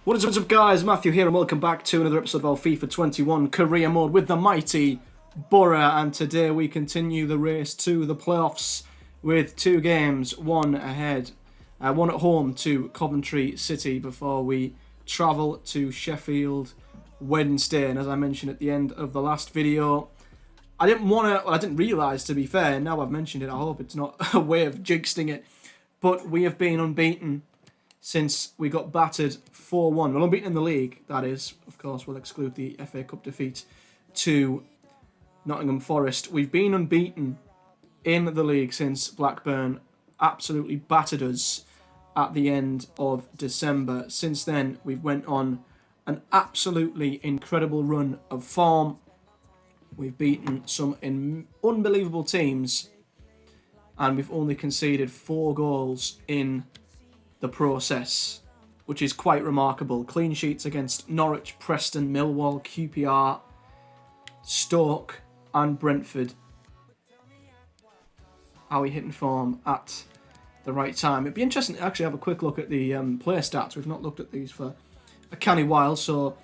What is up guys, Matthew here and welcome back to another episode of our FIFA 21 career mode with the mighty Boro, and today we continue the race to the playoffs with two games, one at home to Coventry City before we travel to Sheffield Wednesday. And as I mentioned at the end of the last video, I didn't realise, to be fair, now I've mentioned it, I hope it's not a way of jinxing it, but we have been unbeaten since we got battered 4-1. Well, unbeaten in the league, that is. Of course, we'll exclude the FA Cup defeat to Nottingham Forest. We've been unbeaten in the league since Blackburn absolutely battered us at the end of December. Since then, we've went on an absolutely incredible run of form. We've beaten some unbelievable teams, and we've only conceded 4 goals in the process, which is quite remarkable. Clean sheets against Norwich, Preston, Millwall, QPR, Stoke and Brentford. Are we hitting form at the right time? It'd be interesting to actually have a quick look at the player stats. We've not looked at these for a canny while. So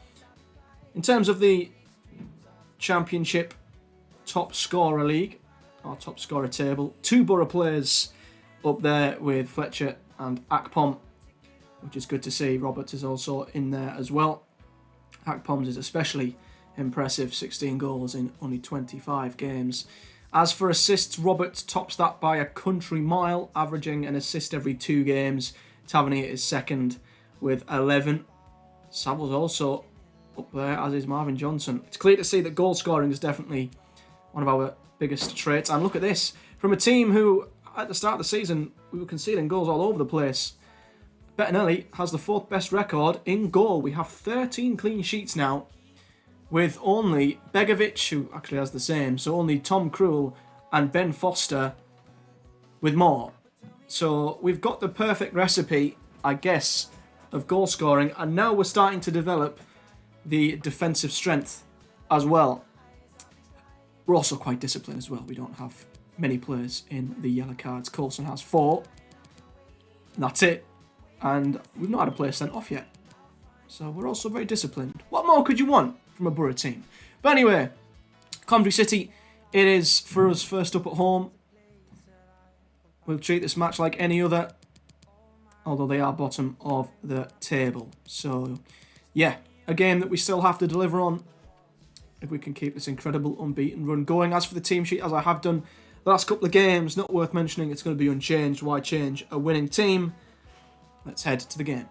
in terms of the Championship top scorer league, or top scorer table, 2 Boro players up there with Fletcher and Akpom, which is good to see. Roberts is also in there as well. Akpom's is especially impressive, 16 goals in only 25 games. As for assists, Roberts tops that by a country mile, averaging an assist every 2 games. Tavernier is second with 11. Savills also up there, as is Marvin Johnson. It's clear to see that goal scoring is definitely one of our biggest traits. And look at this, from a team who at the start of the season we were conceding goals all over the place, Bettinelli has the 4th best record in goal. We have 13 clean sheets now, with only Begovic, who actually has the same, so only Tom Krul and Ben Foster with more. So we've got the perfect recipe, I guess, of goal scoring, and now we're starting to develop the defensive strength as well. We're also quite disciplined as well. We don't have many players in the yellow cards. Coulson has 4, and that's it. And we've not had a player sent off yet. So we're also very disciplined. What more could you want from a Boro team? But anyway, Coventry City, it is for us first up at home. We'll treat this match like any other, although they are bottom of the table. So, yeah, a game that we still have to deliver on if we can keep this incredible unbeaten run going. As for the team sheet, as I have done the last couple of games, not worth mentioning, it's going to be unchanged. Why change a winning team? Let's head to the game.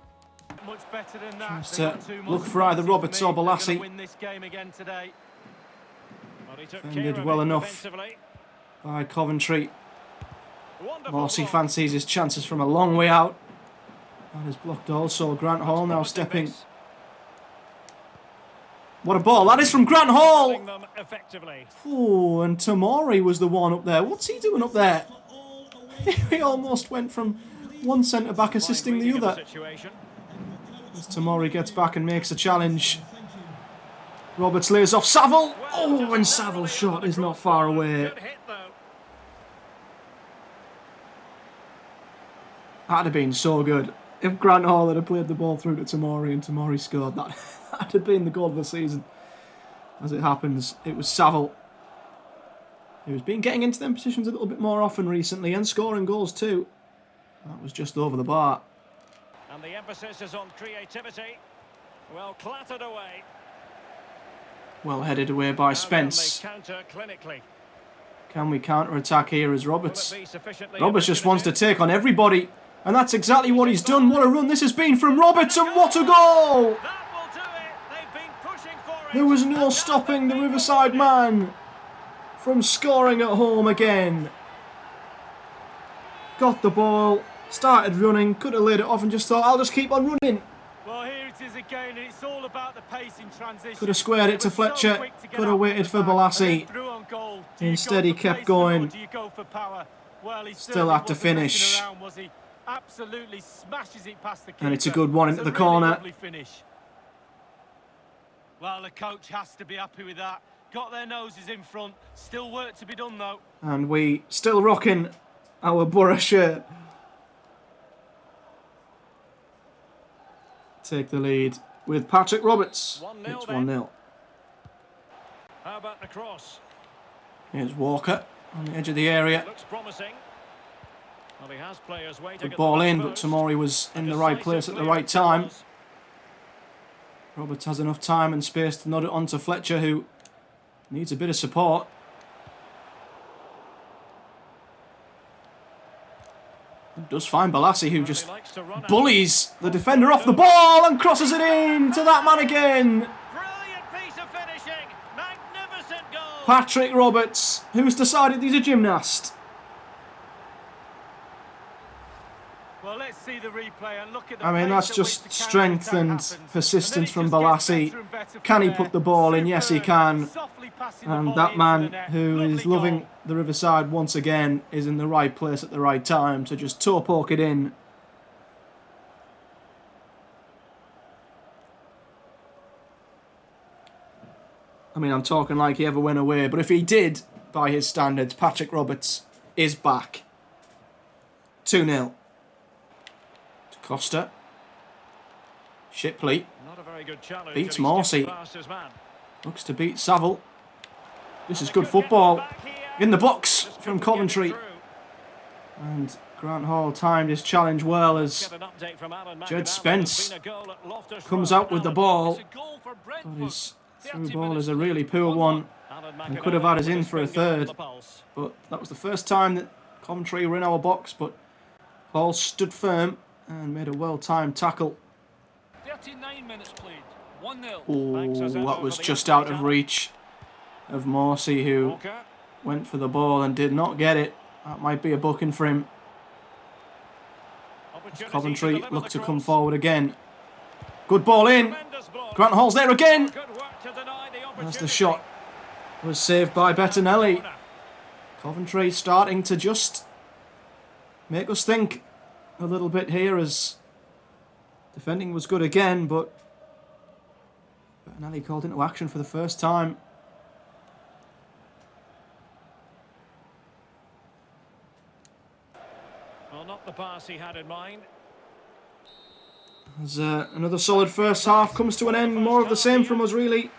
Much better than that. Just look for either Roberts or Balassi. Defended well enough by Coventry. Morsey fancies his chances from a long way out. That is blocked also. Grant Hall now stepping. What a ball. That is from Grant Hall. Oh, and Tamori was the one up there. What's he doing up there? He almost went from one centre-back assisting the other. As Tamori gets back and makes a challenge. Roberts lays off Saville. Oh, and Saville's shot is not far away. That'd have been so good. If Grant Hall had played the ball through to Tamori and Tamori scored, that'd have been the goal of the season. As it happens, it was Saville who's been getting into them positions a little bit more often recently and scoring goals too. That was just over the bar. And the emphasis is on creativity. Well clattered away. Well headed away by Spence. Can we counter-attack here as Roberts? Roberts just wants to take on everybody. And that's exactly what he's done. What a run this has been from Roberts, and what a goal! There was no stopping the Riverside man from scoring at home again. Got the ball, started running, could have laid it off and just thought, I'll just keep on running. Well, here it is again, it's all about the pace in transition. Could have squared it to Fletcher, could have waited for Balassi. Instead he kept going. Still had to finish. Absolutely smashes it past the keeper. And it's a good one into the corner. Well, the coach has to be happy with that. Got their noses in front. Still work to be done though. And we still rocking our Boro shirt. take the lead with Patrick Roberts. 1-0 It's then. 1-0. How about the cross? Here's Walker on the edge of the area. Looks promising. Well, he has players waiting Good at ball the in, back but post. Tomori was in the right place at the right Decisive time. clearance it was. Roberts has enough time and space to nod it on to Fletcher, who needs a bit of support. Does find Balassi, who just He likes to run out. bullies the defender off the ball and crosses it in to that man again. Brilliant piece of finishing. Magnificent goal. Patrick Roberts, who's decided he's a gymnast. Well, let's see the replay and look at the I mean, pace that's at just which the strength counter-attack and happens. persistence And from then it just gets Balassi. better and better from Can he there. put the ball in? Yes, he Superb. can. Softly passing the And ball that into man the net. who Lovely is loving goal. the Riverside once again is in the right place at the right time to just toe poke it in. I mean, I'm talking like he ever went away, but if he did, by his standards, Patrick Roberts is back. 2-0. To Costa. Shipley Not a very good challenge. beats and he Morsey. skipped past his man. Looks to beat Saville. This is good football. In the box from Coventry. And Grant Hall timed his challenge well as Jed Spence comes out with the ball. But his through ball is a really poor one and could have had us in for a third. But that was the first time that Coventry were in our box, but Hall stood firm and made a well-timed tackle. 39 minutes played. 1-0. Oh, that was just out of reach of Morsey, who went for the ball and did not get it. That might be a booking for him. As Coventry look to come forward again. Good ball in. Grant Hall's there again. As the shot was saved by Bettinelli. Coventry starting to just make us think a little bit here, as defending was good again, but Bettinelli called into action for the first time. Well, not the pass he had in mind. As another solid first half comes to an end. More of the same from us, really.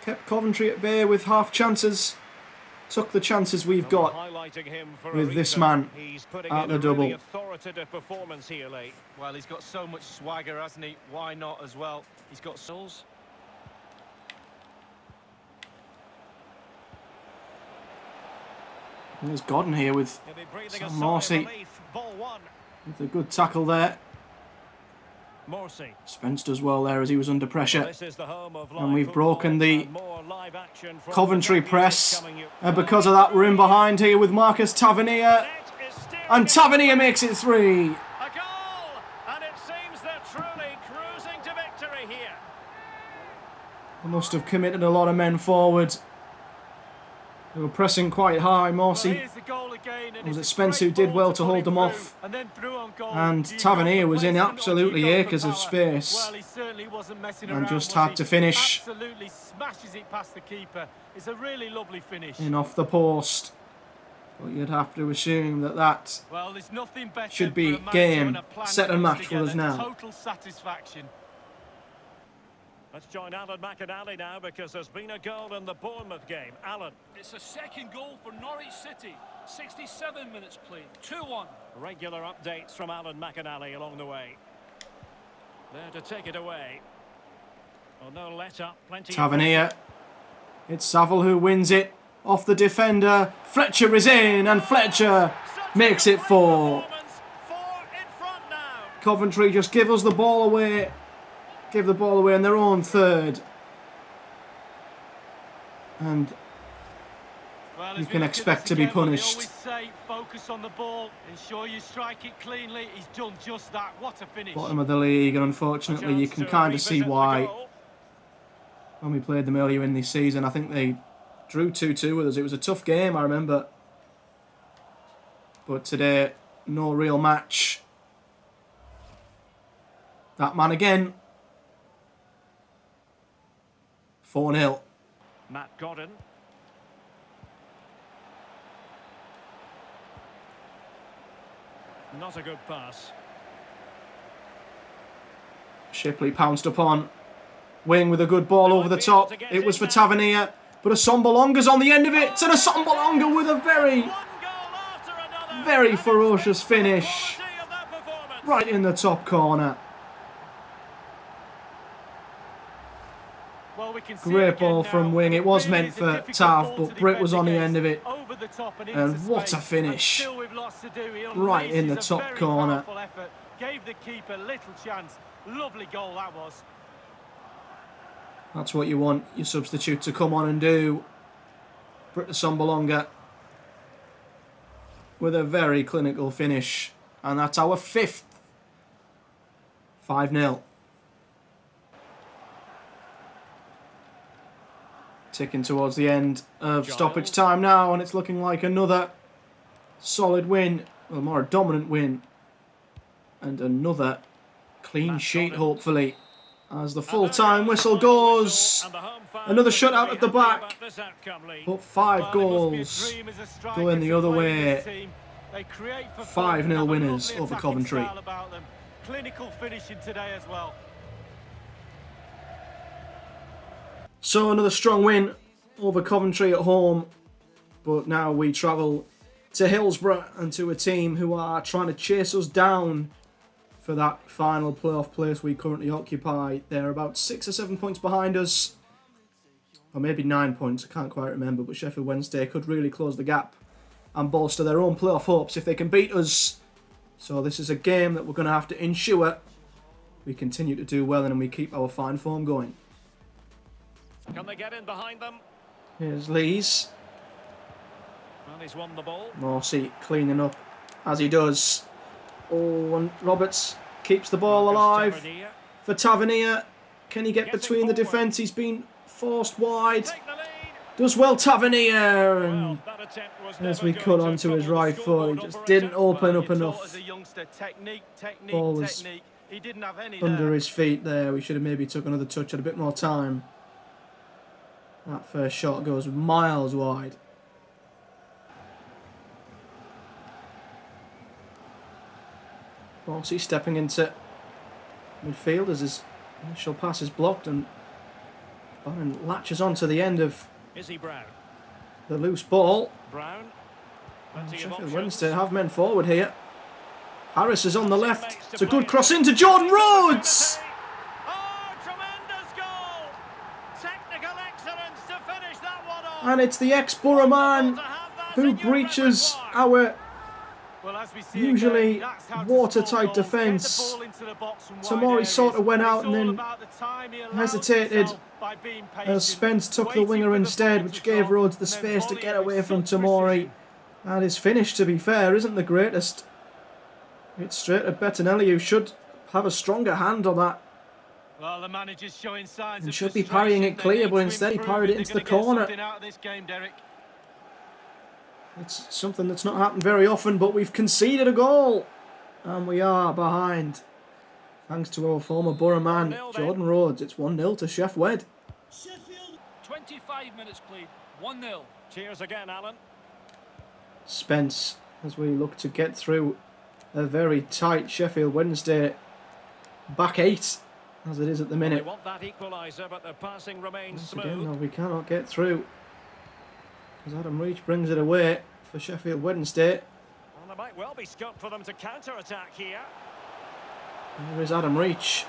Kept Coventry at bay with half chances. Took the chances we've got with this man at the double. Performance here late. Well, he's got so much swagger, hasn't he? Why not as well? He's got souls. There's Godden here with Sam Morsey. With a good tackle there. Morsey. Spence does well there as he was under pressure. This is the home of And we've live broken football the and more live action from Coventry the press. coming you. And because of that, we're in behind here with Marcus Tavernier. Net is steering And Tavernier makes it 3. a goal, and it seems they're truly cruising to victory here. They must have committed a lot of men forward. They were pressing quite high. Morsey. Here's the goal again, and Was it's it a Spence great who did ball well to to put hold it them through, off? and then through on goal. And Do you Tavernier go for was in placement or do absolutely you go for acres of power? space. Well, he certainly wasn't messing And around, just was had he? to finish. Absolutely smashes it past the keeper. It's a really lovely finish. In off the post. But you'd have to assume that that Well, there's nothing better should be for a manager game, when a plan set and comes match for us together. now. Total satisfaction. Let's join Alan McAnally now, because there's been a goal in the Bournemouth game. Alan. It's a second goal for Norwich City. 67 minutes played. 2-1. Regular updates from Alan McAnally along the way. There to take it away. Well, no let up. Plenty. Tavernier. It's Saville who wins it. Off the defender. Fletcher is in, and Fletcher makes it 4. 4 in front now. Coventry just give us the ball away. Give the ball away in their own third. And Well, you as we can look at expect this to be again, what they punished. always say, focus on the ball, ensure you strike it cleanly. He's done just that. What a finish. bottom of the league, and unfortunately you can kind of see why. When we played them earlier in this season, I think they drew 2-2 with us. It was a tough game, I remember. But today, no real match. That man again. 4-0. Matt Godden. Not a good pass. Shipley pounced upon. Wing with a good ball over the top. It was for Tavernier. But Assombalonga's on the end of it. And Assombalonga with a very ferocious finish. Right in the top corner. Well, we can see Great it again ball from now. Wing. It was Really meant is a for difficult Tav, ball but to Britt was defend on the end of against. it. Over the top and And into what a space. finish. And still we've lots to do. He Right in the unleashes a top very corner. powerful effort. Gave the keeper little chance. Lovely goal that was. That's what you want your substitute to come on and do. Britt Assombalonga with a very clinical finish. And that's our 5th. 5-0. Ticking towards the end of stoppage time now, and it's looking like another solid win. Well, more a dominant win. And another clean sheet, hopefully. As the full-time whistle goes. Another shutout at the back. But 5 goals going the other way. 5-0 winners over Coventry. Clinical finishing today as well. So another strong win over Coventry at home. But now we travel to Hillsborough and to a team who are trying to chase us down for that final playoff place we currently occupy. They're about 6 or 7 points behind us. Or maybe 9 points, I can't quite remember. But Sheffield Wednesday could really close the gap and bolster their own playoff hopes if they can beat us. So this is a game that we're going to have to ensure we continue to do well and we keep our fine form going. Can they get in behind them? Here's Lees. And he's won the ball. Morsey cleaning up as he does. Oh, and Roberts keeps the ball alive for Tavernier. Can he get between the defence? He's been forced wide. Does well Tavernier. And as we cut onto his right foot, he just didn't open up enough. Ball was under his feet there. We should have maybe took another touch, had a bit more time. That first shot goes miles wide. Morsey stepping into midfield as his initial pass is blocked and Bannon latches on to the end of the loose ball. Sheffield Wednesday have men forward here. Harris is on the left. It's a good cross into Jordan Rhodes. And it's the ex-Boro man who breaches our usually watertight defence. Tomori sort of went out and then hesitated as Spence took the winger instead, which gave Rhodes the space to get away from Tomori. And his finish, to be fair, isn't the greatest. It's straight at Bettinelli, who should have a stronger hand on that. Well, the manager's showing signs and should be parrying it clear, but instead he parried it into the corner. It's something that's not happened very often, but we've conceded a goal. And we are behind. Thanks to our former Boro man, Jordan Rhodes. It's 1-0 to Chef Wed. Sheffield, 25 minutes played, 1-0. Cheers again, Alan. Spence, as we look to get through a very tight Sheffield Wednesday back 8. As it is at the minute. They want that equaliser, but the passing remains smooth. Again, no, we cannot get through. As Adam Reach brings it away for Sheffield Wednesday. Well, there might well be scope for them to counter-attack here. There is Adam Reach.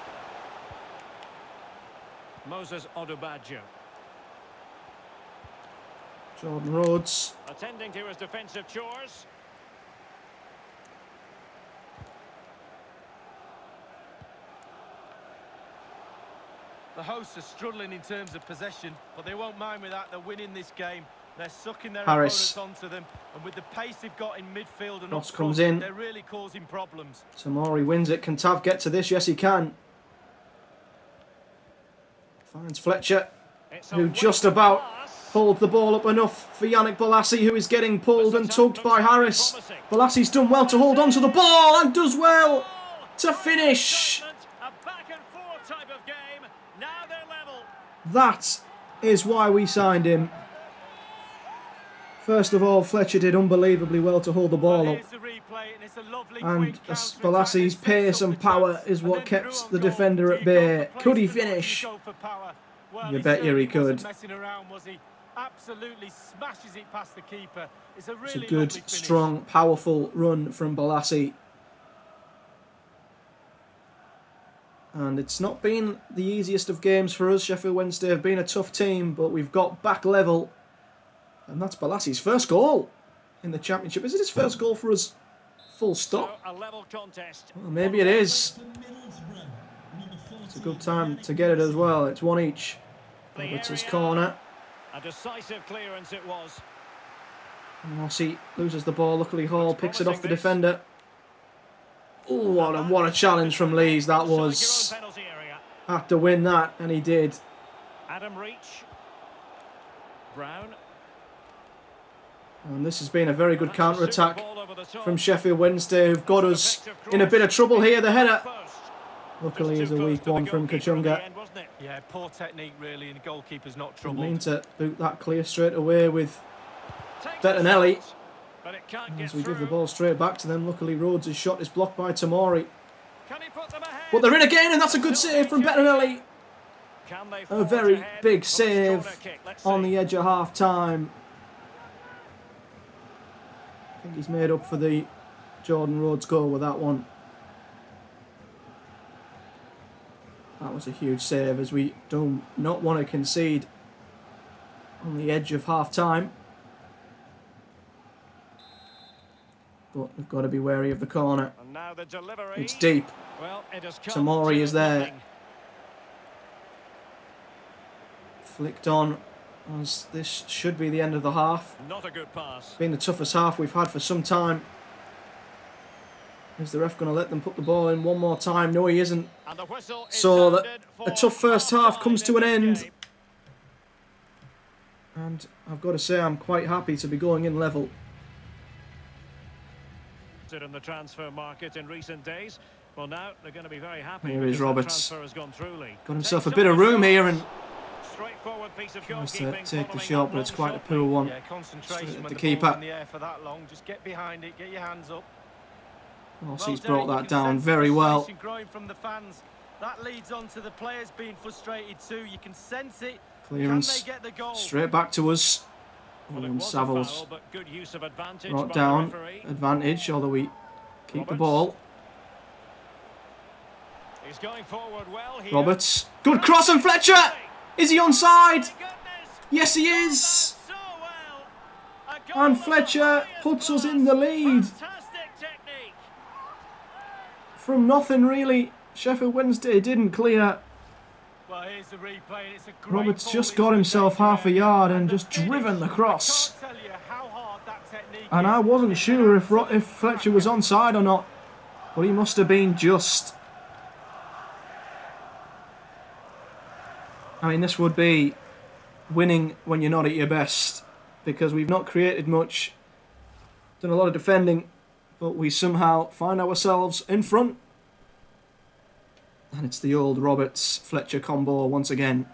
Moses Odubajo. Jordan Rhodes. Attending to his defensive chores. The hosts are struggling in terms of possession, but they won't mind with that. They're winning this game. They're sucking their opponents onto them, and with the pace they've got in midfield and cross up comes front, in. they're really causing problems. Tomori wins it. Can Tav get to this? Yes, he can. Finds Fletcher, who just about holds the ball up enough for Yannick Bolasie, who is getting pulled and tugged by Harris. Bolassie's done well to hold on to the ball and does well to finish. That is why we signed him. First of all, Fletcher did unbelievably well to hold the ball up. And Bolassi's pace and power is what kept the defender at bay. Could he finish? You bet you he could. Absolutely smashes it past the keeper. It's a good, strong, powerful run from Bolassi. And it's not been the easiest of games for us. Sheffield Wednesday have been a tough team, but we've got back level. And that's Bolassi's first goal in the Championship. Is it his first goal for us? Full stop. Well, maybe it is. It's a good time to get it as well. It's one each. Roberts' corner. A decisive clearance it was. Mossy loses the ball. Luckily Hall picks it off the defender. Oh, what a challenge from Lees that was. Had to win that, and he did. Adam Reach. Brown. And this has been a very good counter-attack from Sheffield Wednesday, who've got us in a bit of trouble here. The header, luckily, is a weak one from Kachunga. Yeah, poor technique really, and the goalkeeper's not troubled. Didn't mean to boot that clear straight away with Bettinelli. As we give the ball straight back to them. Luckily, Rhodes' shot is blocked by Tamori. But they're in again, and that's a good save from Bettinelli. A very big save on the edge of half-time. I think he's made up for the Jordan Rhodes goal with that one. That was a huge save, as we do not want to concede on the edge of half-time. But we've got to be wary of the corner. It's deep. Tamori is there. Flicked on, as this should be the end of the half. Not a good pass. Been the toughest half we've had for some time. Is the ref going to let them put the ball in one more time? No, he isn't. So that a tough first half comes to an end. And I've got to say, I'm quite happy to be going in level. In the transfer market in recent days, well, now they're going to be very happy. Here is Roberts. Got himself a bit of room here and tries to take the shot, but it's quite a poor one. Yeah, concentration at when the the keeper. ball's in the air for that long. Just get behind it, get your hands up. He's brought that down very well. Growing from the fans. That leads on to the players being frustrated too. You can sense it. Clearance Can they get the goal? straight back to us. And Savills brought down advantage, although we keep the ball. He's going forward well here. Roberts, good cross, and Fletcher! Is he onside? Yes, he is! And Fletcher puts us in the lead. From nothing, really. Sheffield Wednesday didn't clear. Well, here's the replay, and it's a great Roberts ball just got himself half a yard and just driven the cross. And I wasn't sure if Fletcher was onside or not, but he must have been just. I mean, this would be winning when you're not at your best, because we've not created much, done a lot of defending, but we somehow find ourselves in front. And it's the old Roberts-Fletcher combo once again.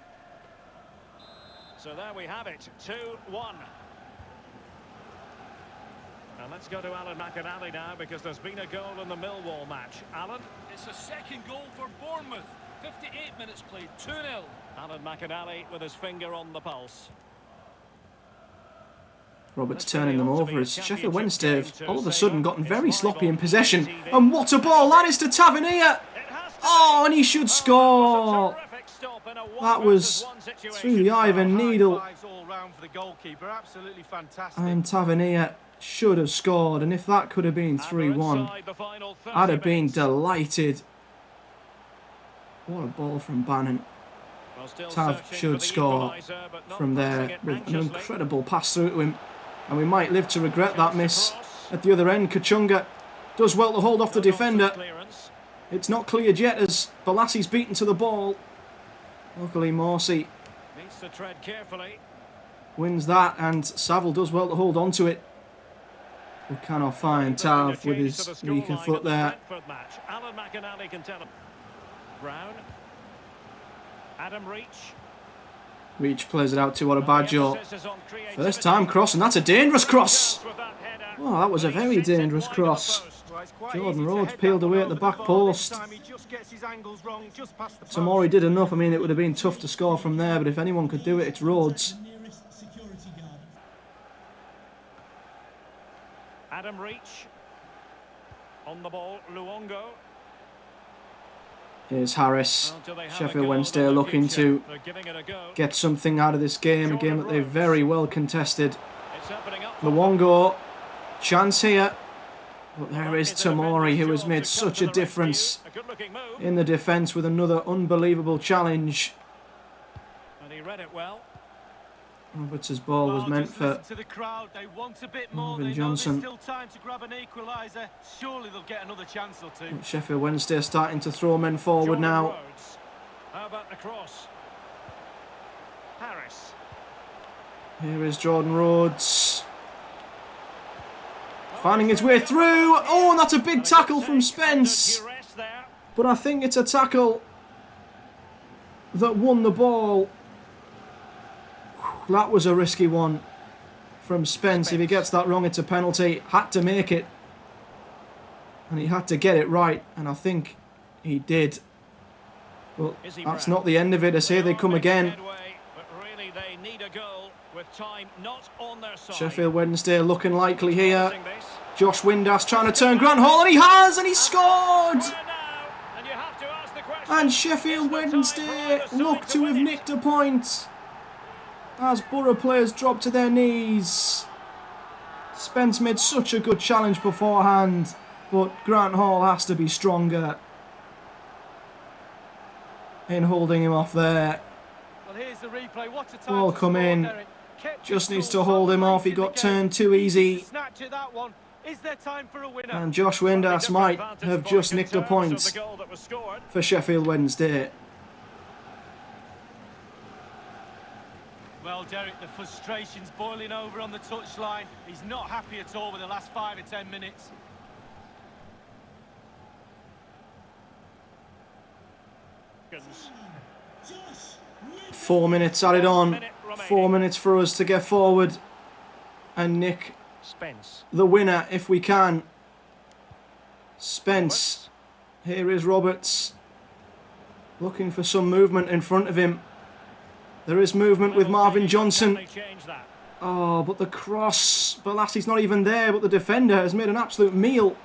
So there we have it, 2-1. And let's go to Alan McAnally now, because there's been a goal in the Millwall match. Alan? It's a second goal for Bournemouth. 58 minutes played, 2-0. Alan McAnally with his finger on the pulse. Roberts turning them over as Sheffield Wednesday have all of a sudden gotten very sloppy in possession. And what a ball! That is to Tavernier! Oh, and he should score! That was through the eye of a needle. And Tavernier should have scored. And if that could have been 3-1, I'd have been delighted. What a ball from Bannon. Tav should score from there with an incredible pass through to him. And we might live to regret that miss at the other end. Kachunga does well to hold off the defender. It's not cleared yet as Bolassi's beaten to the ball. Luckily, Morsey wins that, and Saville does well to hold on to it. We cannot find Tav with his weaker foot there. Alan McAnally can tell him. Brown. Adam Reach. Reach plays it out to Odebajo. First time cross, and that's a dangerous cross. Oh, that was a very dangerous cross. Jordan Rhodes peeled away at the back post. Tomori did enough. I mean, it would have been tough to score from there, but if anyone could do it, it's Rhodes. Adam Reach on the ball, Luongo. Here's Harris. Sheffield Wednesday looking to get something out of this game, a game that they very well contested. Luongo, chance here. But there is Tomori, who has made such a difference in the defence with another unbelievable challenge. And he read it well. Roberts' ball was meant for Marvin Johnson. But Sheffield Wednesday starting to throw men forward now. How about the cross? Harris. Here is Jordan Rhodes. Finding his way through. Oh, and that's a big tackle from Spence. But I think it's a tackle that won the ball. That was a risky one from Spence. If he gets that wrong, it's a penalty. Had to make it. And he had to get it right. And I think he did. But that's not the end of it. I say they come again. Sheffield Wednesday looking likely here. Josh Windass trying to turn Grant Hall, and he has, and he scored! And Sheffield Wednesday look to have nicked a point as Boro players drop to their knees. Spence made such a good challenge beforehand, but Grant Hall has to be stronger in holding him off there. Well, here's the replay. What a time ball come in. Just needs to hold him off. He got turned too easy. And Josh Windass might have just nicked a point for Sheffield Wednesday. Well, Derek, the frustration's boiling over on the touchline. He's not happy at all with the last 5 or 10 minutes. 4 minutes added on. 4 minutes for us to get forward and nick the winner if we can. Spence. Here is Roberts. Looking for some movement in front of him. There is movement with Marvin Johnson. Oh, but the cross. Bolassi's not even there, but the defender has made an absolute meal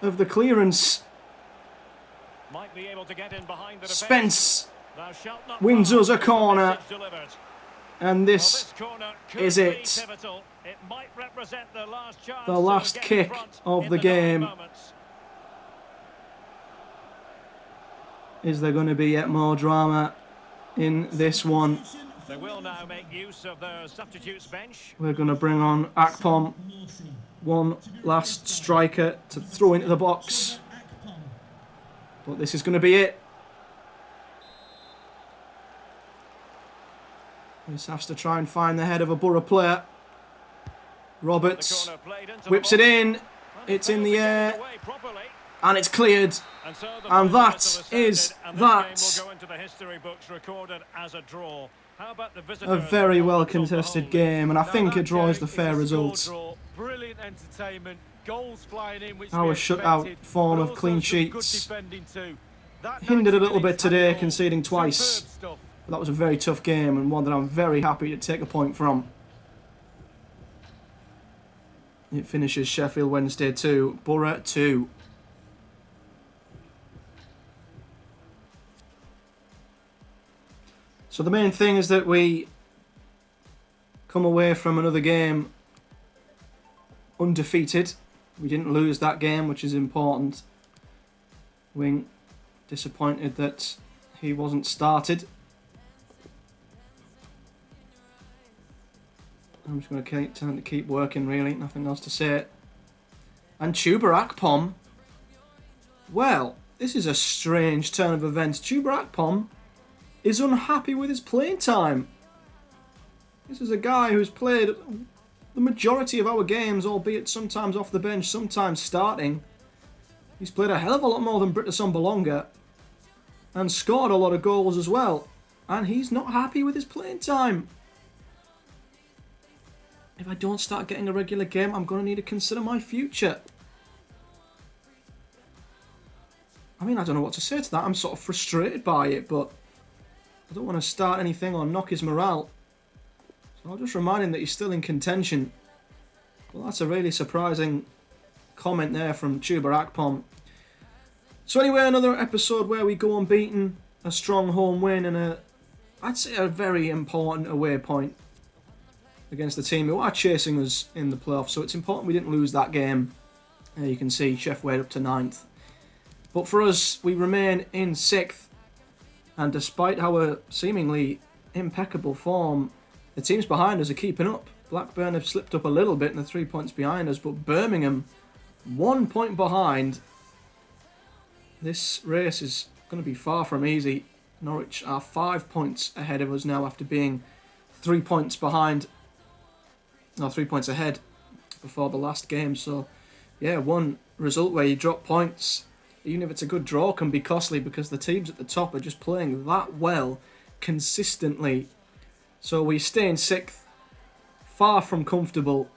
of the clearance. Spence wins us a corner. And this is it. The last kick of the game. Is there going to be yet more drama in this one? They will now make use of their substitutes bench. We're going to bring on Akpom. One last striker to throw into the box. But this is going to be it. This has to try and find the head of a Boro player. Roberts whips it in. It's in the air. And it's cleared. And that is that. A very well contested game, and I think a draw is the fair result. Our shutout form of clean sheets hindered a little bit today, conceding twice. But that was a very tough game, and one that I'm very happy to take a point from. It finishes Sheffield Wednesday 2, Boro 2. So the main thing is that we come away from another game undefeated. We didn't lose that game, which is important. Wing disappointed that he wasn't started. I'm just going to keep working, really. Nothing else to say. And Chuba Akpom. Well, this is a strange turn of events. Chuba Akpom is unhappy with his playing time. This is a guy who's played the majority of our games, albeit sometimes off the bench, sometimes starting. He's played a hell of a lot more than Britas Ombolonga and scored a lot of goals as well. and he's not happy with his playing time. If I don't start getting a regular game, I'm going to need to consider my future. I mean, I don't know what to say to that. I'm sort of frustrated by it, but I don't want to start anything or knock his morale. So I'll just remind him that he's still in contention. Well, that's a really surprising comment there from Tuba Akpom. So anyway, another episode where we go unbeaten, a strong home win, and I'd say a very important away point against the team who are chasing us in the playoffs. So it's important we didn't lose that game. You can see Chef Wade up to 9th. But for us, we remain in 6th. And despite our seemingly impeccable form, the teams behind us are keeping up. Blackburn have slipped up a little bit and they're 3 points behind us, but Birmingham 1 point behind. This race is going to be far from easy. Norwich are 5 points ahead of us now after being 3 points behind. No, 3 points ahead before the last game. So, yeah, one result where you drop points, even if it's a good draw, can be costly because the teams at the top are just playing that well consistently. So we stay in 6th, far from comfortable,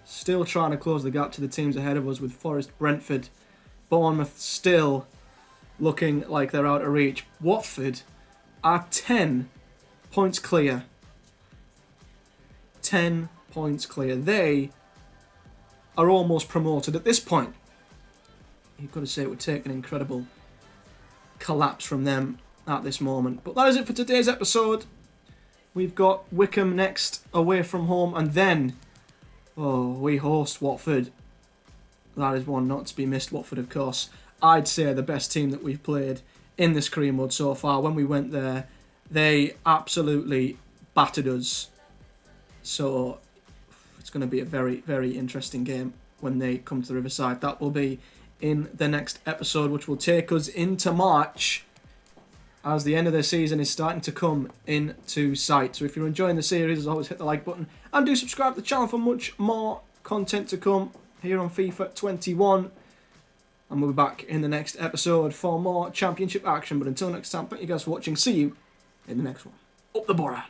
still trying to close the gap to the teams ahead of us with Forest, Brentford, Bournemouth still looking like they're out of reach. Watford are 10 points clear. 10 points clear. They are almost promoted at this point. You've got to say it would take an incredible collapse from them at this moment. But that is it for today's episode. We've got Wickham next away from home, and then we host Watford. That is one not to be missed. Watford, of course, I'd say the best team that we've played in this career mode so far. When we went there, they absolutely battered us. So it's going to be a very, very interesting game when they come to the Riverside. That will be in the next episode, which will take us into March as the end of the season is starting to come into sight. So if you're enjoying the series, as always, hit the like button and do subscribe to the channel for much more content to come here on FIFA 21. And we'll be back in the next episode for more championship action. But until next time, thank you guys for watching. See you in the next one. Up the Boro.